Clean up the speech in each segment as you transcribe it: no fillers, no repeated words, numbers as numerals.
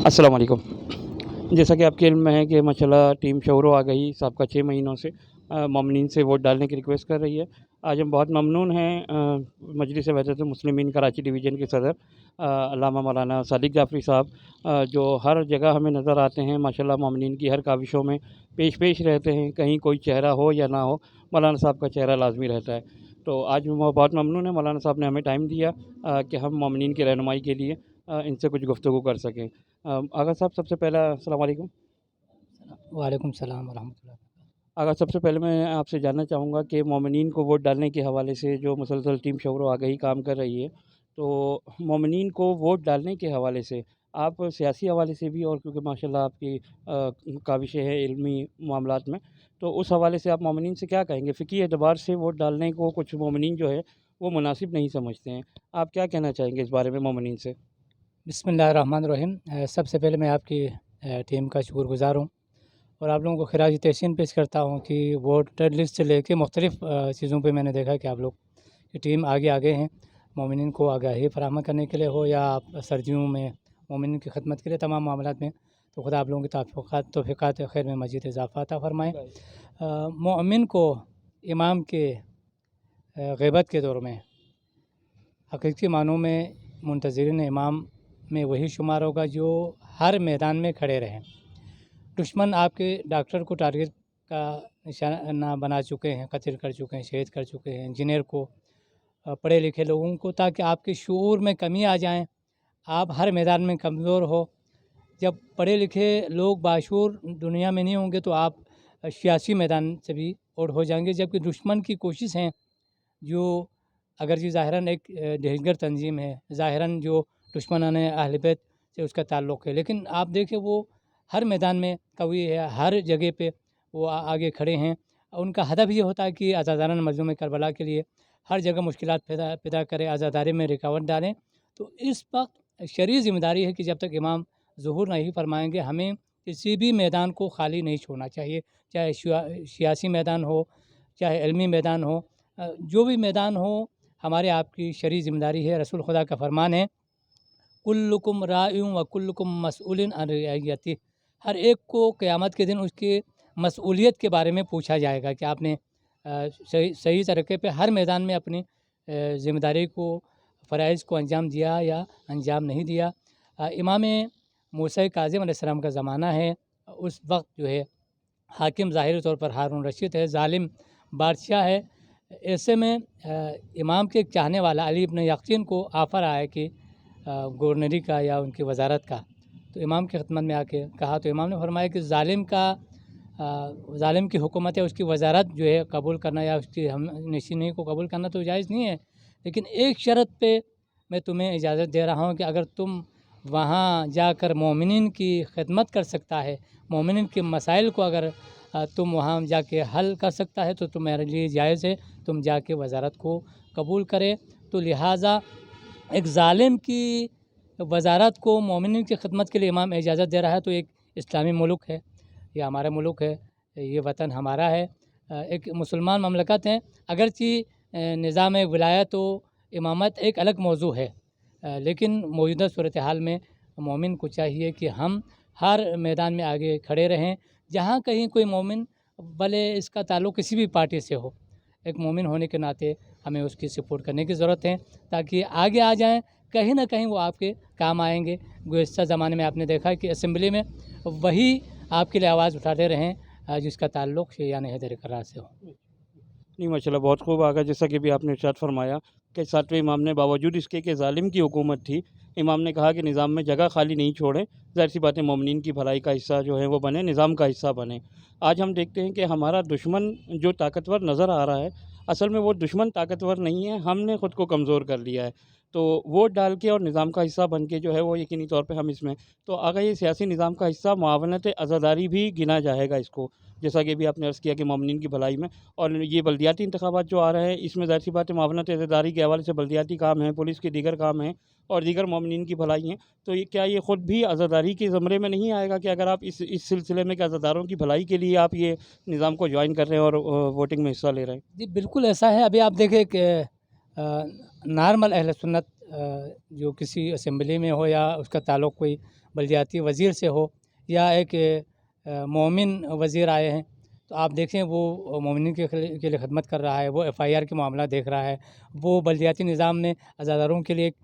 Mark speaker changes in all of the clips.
Speaker 1: अस्सलाम वालेकुम। जैसा कि आपके इल्म में है कि माशाल्लाह टीम शौरो आ गई साबका 6 महीनों से मौमिनीन से वोट डालने की रिक्वेस्ट कर रही है। आज हम बहुत ममनून हैं मजलिस वहदतुल मुस्लिमीन कराची डिवीज़न के सदर अल्लामा मौलाना सादिक जाफ़री साहब जो हर जगह हमें नज़र आते हैं माशाल्लाह मौमिनीन की हर काविशों में पेश रहते हैं। कहीं कोई चेहरा हो या ना हो, मौलाना साहब का चेहरा लाज़मी रहता है। तो आज हम बहुत ममनून हैं, मौलाना साहब ने हमें टाइम दिया कि हम मौमिनीन की रहनुमाई के लिए इनसे कुछ गुफ्तगू कर सकें। आगा साहब, सबसे पहला अस्सलाम वालेकुम।
Speaker 2: वालेकुम सलाम वरहमतुल्लाह।
Speaker 1: आगा सबसे पहले मैं आपसे जानना चाहूँगा कि मोमिनीन को वोट डालने के हवाले से जो मुसलसल टीम शौरो आगाही काम कर रही है, तो मोमिनीन को वोट डालने के हवाले से आप सियासी हवाले से भी, और क्योंकि माशाल्लाह आपकी काविशें हैं इल्मी मामलात में, तो उस हवाले से आप मोमिनीन से क्या कहेंगे? फ़िक़ही एतबार से वोट डालने को कुछ मोमिनीन जो है वो मुनासिब नहीं समझते हैं। आप क्या कहना चाहेंगे इस बारे में मोमिनीन से?
Speaker 2: बिस्मिल्लाहिर्रहमानिर्रहीम। सबसे पहले मैं आपकी टीम का शुक्रगुज़ार हूँ और आप लोगों को खिराज तहसीन पेश करता हूँ कि वोटर लिस्ट से लेके मुख्तलिफ़ चीज़ों पे मैंने देखा कि आप लोग की टीम आगे हैं मोमिनीन को आगाही फराहम करने के लिए हो या आप सर्दियों में मोमिनीन की खिदमत के लिए तमाम मामलात में। तो खुदा आप लोगों की तौफ़ीक़ात खैर में मज़ीद इज़ाफ़ा अता फ़रमाएँ। मोमिन को इमाम के ग़ीबत के दौर में हकीकी मानों में मुंतज़िरीन इमाम में वही शुमार होगा जो हर मैदान में खड़े रहें। दुश्मन आपके डॉक्टर को टारगेट का निशाना बना चुके हैं, कत्ल कर चुके हैं, शहीद कर चुके हैं, इंजीनियर को, पढ़े लिखे लोगों को, ताकि आपके शऊर में कमी आ जाए, आप हर मैदान में कमज़ोर हो। जब पढ़े लिखे लोग बाशऊर दुनिया में नहीं होंगे तो आप सियासी मैदान से भी आउट हो जाएंगे। जबकि दुश्मन की कोशिश है जो अगर जी ज़ाहिरन एक दहशतगर्द तंजीम है, ज़ाहिरन जो दुश्मनाने अहले बैत से उसका ताल्लुक़ है, लेकिन आप देखें वो हर मैदान में कवी है, हर जगह पे वो आगे खड़े हैं। उनका हदफ ये होता है कि आज़ादाराना मज़लूम करबला के लिए हर जगह मुश्किलात पैदा करें, आज़ादारी में रुकावट डालें। तो इस वक्त शरई ज़िम्मेदारी है कि जब तक इमाम ज़ुहूर नहीं फरमाएंगे, हमें किसी भी मैदान को खाली नहीं छोड़ना चाहिए, चाहे सियासी मैदान हो, चाहे इल्मी मैदान हो, जो भी मैदान हो, हमारे आपकी शरई ज़िम्मेदारी है। रसूल खुदा का फरमान है, कुल्लुकुम राइउन व कुल्लुकुम मसऊलुन अन रइयतिह। हर एक को क़यामत के दिन उसके मसऊलियत के बारे में पूछा जाएगा कि आपने सही तरीके पे हर मैदान में अपनी ज़िम्मेदारी को, फ़राइज़ को अंजाम दिया या अंजाम नहीं दिया। इमाम मूसा काज़िम अलैहिस्सलाम का ज़माना है। उस वक्त जो है हाकिम ज़ाहिरी तौर पर हारून रशीद है, ज़ालिम बादशाह है। ऐसे में इमाम के एक चाहने वाला अली इब्न यक़ीन को ऑफ़र आया कि गवर्नरी का या उनकी वज़ारत का। तो इमाम की खिदमत में आके कहा तो इमाम ने फरमाया कि ज़ालिम की हुकूमत है, उसकी वज़ारत जो है कबूल करना या उसकी हम नशीनी को कबूल करना तो जायज़ नहीं है, लेकिन एक शर्त पे मैं तुम्हें इजाज़त दे रहा हूँ कि अगर तुम वहाँ जाकर मोमिनीन की खिदमत कर सकता है, मोमिनीन के मसाइल को अगर तुम वहाँ जाके हल कर सकता है तो तुम्हारे लिए जायज़ है, तुम जाके वज़ारत को कबूल करें। तो लिहाजा एक ज़ालिम की वज़ारत को मोमिनीन की खिदमत के लिए इमाम इजाज़त दे रहा है, तो एक इस्लामी मुल्क है, ये हमारा मुल्क है, ये वतन हमारा है, एक मुसलमान ममलकत है। अगरचि निज़ाम विलायत व इमामत एक अलग मौजू है, लेकिन मौजूदा सूरत हाल में मोमिन को चाहिए कि हम हर मैदान में आगे खड़े रहें। जहाँ कहीं कोई मोमिन, भले इसका ताल्लुक़ किसी भी पार्टी से हो, एक मोमिन होने के नाते हमें उसकी सपोर्ट करने की ज़रूरत है ताकि आगे आ जाएं, कहीं ना कहीं वो आपके काम आएंगे। गुज़श्ता ज़माने में आपने देखा कि असेंबली में वही आपके लिए आवाज़ उठाते रहें जिसका ताल्लुक़ शियाने हैदर करार से हो।
Speaker 1: नहीं माशाल्लाह, बहुत खूब आगा। जैसा कि भी आपने इरशाद फरमाया कि सातवें इमाम ने बावजूद इसके कि ज़ालिम की हुकूमत थी, इमाम ने कहा कि निज़ाम में जगह खाली नहीं छोड़ें, ज़ाहिर सी बात है मोमिनीन की भलाई का हिस्सा जो है वो बने, निज़ाम का हिस्सा बने। आज हम देखते हैं कि हमारा दुश्मन जो ताकतवर नज़र आ रहा है, असल में वो दुश्मन ताकतवर नहीं है, हमने ख़ुद को कमज़ोर कर लिया है। तो वोट डाल के और निज़ाम का हिस्सा बन के जो है वो यकीनी तौर पे हम इसमें, तो अगर ये सियासी निज़ाम का हिस्सा मुआवनत अज़ादारी भी गिना जाएगा इसको, जैसा कि भी आपने अर्ज़ किया कि मोमिनीन की भलाई में। और ये बल्दियाती इंतखाबात जो आ रहे हैं, इसमें ज़ाहिर सी बात है मुआवनत अज़ादारी के हवाले से बल्दियाती काम हैं, पुलिस के दीगर काम हैं और दीगर मोमिनीन की भलाई हैं। तो ये क्या ये ख़ुद भी अज़ादारी के ज़मरे में नहीं आएगा कि अगर आप इस सिलसिले में कि अज़ादारों की भलाई के लिए आप ये निज़ाम को ज्वाइन कर रहे हैं और वोटिंग में हिस्सा ले रहे हैं?
Speaker 2: जी बिल्कुल ऐसा है। अभी आप देखें कि नॉर्मल अहले सुन्नत जो किसी असम्बली में हो या उसका ताल्लुक़ कोई बलदियाती वज़ीर से हो या एक मोमिन वज़ीर आए हैं, तो आप देखें वो मोमिन के लिए खिदमत कर रहा है, वो FIR के मामला देख रहा है, वो बलदियाती निज़ाम में अज़ादारों के लिए एक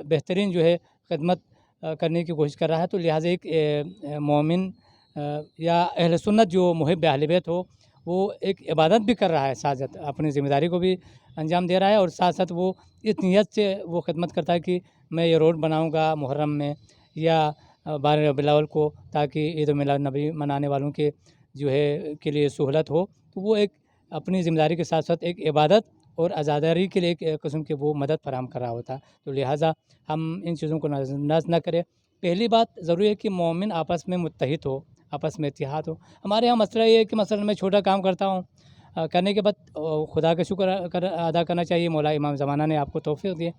Speaker 2: बेहतरीन जो है खिदमत करने की कोशिश कर रहा है। तो लिहाजा एक मोमिन या अहले सुन्नत जो मुहिब अहले बैत हो, वो एक इबादत भी कर रहा है, साथ अपनी ज़िम्मेदारी को भी अंजाम दे रहा है, और साथ साथ वो इस नीयत से वो खिदमत करता है कि मैं ये रोड बनाऊँगा मुहर्रम में या 12 रबीउल अव्वल को, ताकि ईद मिलाद नबी मनाने वालों के जो है के लिए सहूलत हो। तो वो एक अपनी ज़िम्मेदारी के साथ साथ एक इबादत और आज़ादारी के लिए एक किस्म की वो मदद फराहम कर रहा होता है। तो लिहाजा हम इन चीज़ों को नज़रअंदाज ना करें। पहली बात ज़रूरी है कि मोमिन आपस में मुत्तहिद हो, आपस में इत्तिहाद हो। हमारे यहाँ मसला ये है कि मसलन मैं छोटा काम करता हूँ, करने के बाद खुदा का शुक्र अदा करना चाहिए, मौला इमाम ज़माना ने आपको तौफ़ीक़ दी है।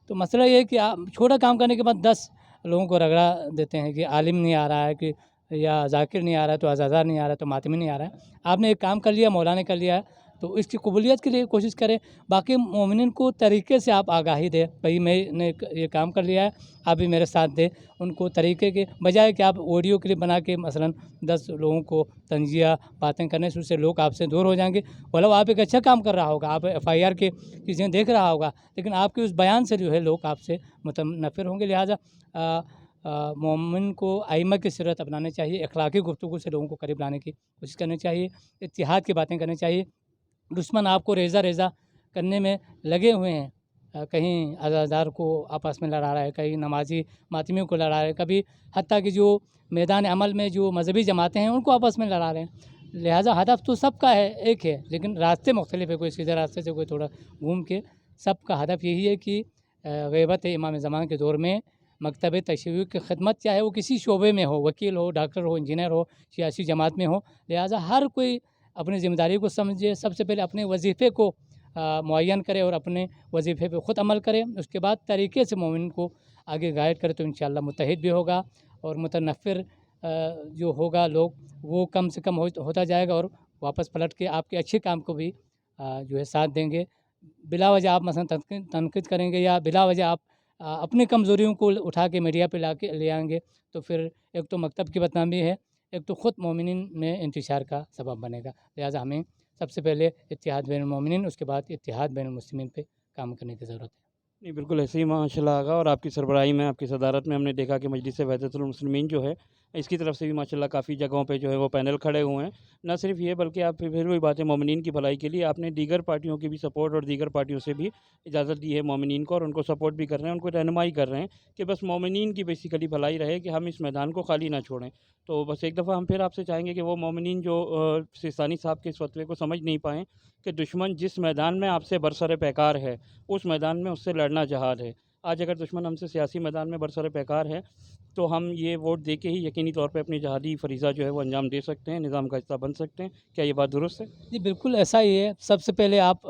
Speaker 2: तो मसला ये है कि आप छोटा काम करने के बाद 10 लोगों को रगड़ा देते हैं कि आलिम नहीं आ रहा है, कि या ज़ाकिर नहीं आ रहा है, तो अज़ादार नहीं आ रहा है, तो मातमी नहीं आ रहा है। आपने एक काम कर लिया, मौला ने कर लिया है, तो इसकी कबूलियत के लिए कोशिश करें। बाकी मोमिनीन को तरीक़े से आप आगाही दें, भई मैंने ये काम कर लिया है, आप भी मेरे साथ दें। उनको तरीक़े के बजाय कि आप ऑडियो क्लिप बना के मसलन 10 लोगों को तंज़िया बातें करने से उससे लोग आपसे दूर हो जाएंगे। मतलब आप एक अच्छा काम कर रहा होगा, आप FIR के चीज़ें देख रहा होगा, लेकिन आपके उस बयान से जो है लोग आपसे मुतनफ़िर होंगे। लिहाजा मोमिन को आइम्मा की सीरत अपनानी चाहिए, अखलाकी गुफ्तगू से लोगों को करीब लाने की कोशिश करनी चाहिए, इत्तिहाद की बातें करनी चाहिए। दुश्मन आपको रेज़ा करने में लगे हुए हैं, कहीं अज़ादार को आपस में लड़ा रहा है, कहीं नमाज़ी मातमियों को लड़ा रहा है, कभी हत्ता कि जो मैदान अमल में जो मज़हबी जमातें हैं उनको आपस में लड़ा रहे हैं। लिहाजा हदफ तो सबका है, एक है, लेकिन रास्ते मुख्तलिफ है, कोई सीधे रास्ते से, कोई थोड़ा घूम के। सबका हदफ यही है कि ग़ैबत इमाम ज़मान के दौर में मकतब तशय्युअ की खिदमत, चाहे वो किसी शोबे में हो, वकील हो, डॉक्टर हो, इंजीनियर हो, सियासी जमात में हो। लिहाजा हर कोई अपनी ज़िम्मेदारी को समझे, सबसे पहले अपने वजीफ़े को मुअय्यन करे और अपने वजीफ़े पे ख़ुद अमल करे। उसके बाद तरीक़े से मोमिन को आगे गाइड करे, तो इंशाअल्लाह मुत्तहिद भी होगा और मुतनफ़िर जो होगा लोग वो कम से कम होता जाएगा, और वापस पलट के आपके अच्छे काम को भी जो है साथ देंगे। बिला वजह आप मसलन तनक़ीद करेंगे या बिला वजह आप अपनी कमज़ोरियों को उठा के मीडिया पे ले आएँगे, तो फिर एक तो मकतब की बदनामी है, एक तो ख़ुद मोमिनीन में इंतिशार का सबब बनेगा। लिहाजा हमें सबसे पहले इत्तिहाद बैनुल मोमिनीन, उसके बाद इत्तिहाद बैनुल मुस्लिमीन पे काम करने की ज़रूरत है।
Speaker 1: नहीं, बिल्कुल ऐसे ही माशाल्लाह आगा, और आपकी सरबराही में, आपकी सदारत में हमने देखा कि मजलिस वहदतुल मुस्लिमीन जो है, इसकी तरफ से भी माशाल्लाह काफ़ी जगहों पे जो है वो पैनल खड़े हुए हैं। ना सिर्फ ये, बल्कि आप फिर वही बात है, मोमिनीन की भलाई के लिए आपने दीगर पार्टियों की भी सपोर्ट और दीगर पार्टियों से भी इजाज़त दी है मोमिनीन को, और उनको सपोर्ट भी कर रहे हैं, उनको रहनुमाई कर रहे हैं कि बस मोमिनीन की बेसिकली भलाई रहे, कि हम इस मैदान को खाली ना छोड़ें। तो बस एक दफ़ा हम फिर आपसे चाहेंगे कि वो मोमिनीन जो सिस्तानी साहब के इस फतवे को समझ नहीं पाएँ कि दुश्मन जिस मैदान में आपसे बरसर पैकार है, उस मैदान में उससे लड़ना जहाद है। आज अगर दुश्मन हमसे सियासी मैदान में बरसर पैकार है, तो हम ये वोट दे के ही यकीनी तौर पे अपनी जहादी फ़रीज़ा जो है वो अंजाम दे सकते हैं, निज़ाम का हिस्सा बन सकते हैं। क्या ये बात दुरुस्त है?
Speaker 2: जी, बिल्कुल ऐसा ही है। सबसे पहले आप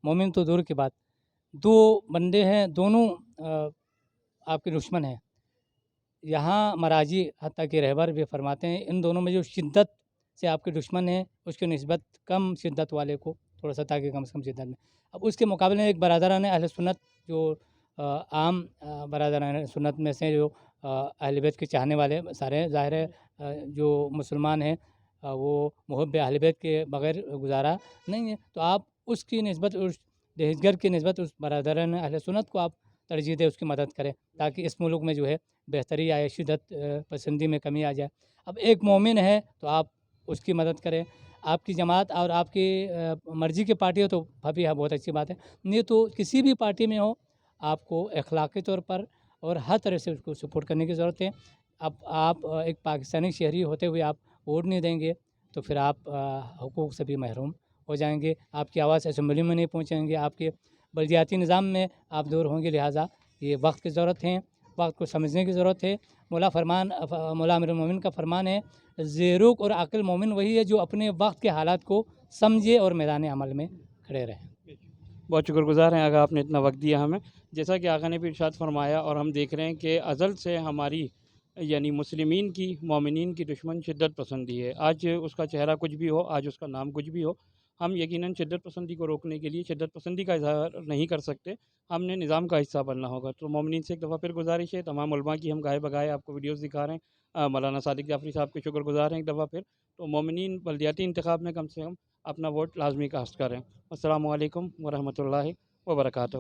Speaker 2: मोमिन तो दूर की बात, 2 बंदे हैं, दोनों आपके दुश्मन हैं। यहाँ मराजी हत्ता के रहबर भी फरमाते हैं, इन दोनों में जो शिद्दत से आपके दुश्मन हैं, उसकी निस्बत कम शिद्दत वाले को थोड़ा-सा, ताकि कम से कम शिद्दत में। अब उसके मुकाबले में एक बरादरान अहले सुन्नत जो आम बरादरान सुन्नत में से जो अहले बैत के चाहने वाले सारे हैं, ज़ाहिर है जो मुसलमान हैं वो मुहब्बे अहले बैत के बग़ैर गुज़ारा नहीं है। तो आप उसकी निस्बत, उस दहेज़गर की निस्बत उस बरादरान अहले सुन्नत को आप तरजीह दें, उसकी मदद करें, ताकि इस मुल्क में जो है बेहतरी आए, शिद्दत पसंदी में कमी आ जाए। अब एक मोमिन है तो आप उसकी मदद करें। आपकी जमात और आपकी मर्ज़ी की पार्टी हो तो भाभी हाँ, बहुत अच्छी बात है। नहीं तो किसी भी पार्टी में हो, आपको अखलाकी तौर पर और हर तरह से उसको सपोर्ट करने की ज़रूरत है। अब आप एक पाकिस्तानी शहरी होते हुए आप वोट नहीं देंगे, तो फिर आप हुकूक से भी महरूम हो जाएंगे। आपकी आवाज़ असेंबली में नहीं पहुँचेंगे, आपके बलदियाती निज़ाम में आप दूर होंगे। लिहाजा ये वक्त की ज़रूरत है, वक्त को समझने की ज़रूरत है। मौला अमीरुल मोमिनीन का फरमान है, ज़ेरुक और अक़ल मोमिन वही है जो अपने वक्त के हालात को समझे और मैदान अमल में खड़े रहें।
Speaker 1: बहुत शुक्रगुज़ार हैं आगा, आपने इतना वक्त दिया हमें। जैसा कि आगा ने भी इरशाद फरमाया, और हम देख रहे हैं कि अज़ल से हमारी यानी मुस्लिमीन की, मोमिनीन की दुश्मन शिद्दत पसंदी है। आज उसका चेहरा कुछ भी हो, आज उसका नाम कुछ भी हो, ہم یقیناً شدت پسندی کو روکنے کے لیے شدت پسندی کا اظہار نہیں کر سکتے، ہم نے نظام کا حصہ بننا ہوگا۔ تو مومنین سے ایک دفعہ پھر گزارش ہے، تمام علماء کی ہم گاہے بگاہے آپ کو ویڈیوز دکھا رہے ہیں، مولانا صادق جعفری صاحب کے شکر گزار ہیں ایک دفعہ پھر۔ تو مومنین بلدیاتی انتخاب میں کم سے کم اپنا ووٹ لازمی کاسٹ کریں۔ السلام علیکم ورحمۃ اللہ وبرکاتہ۔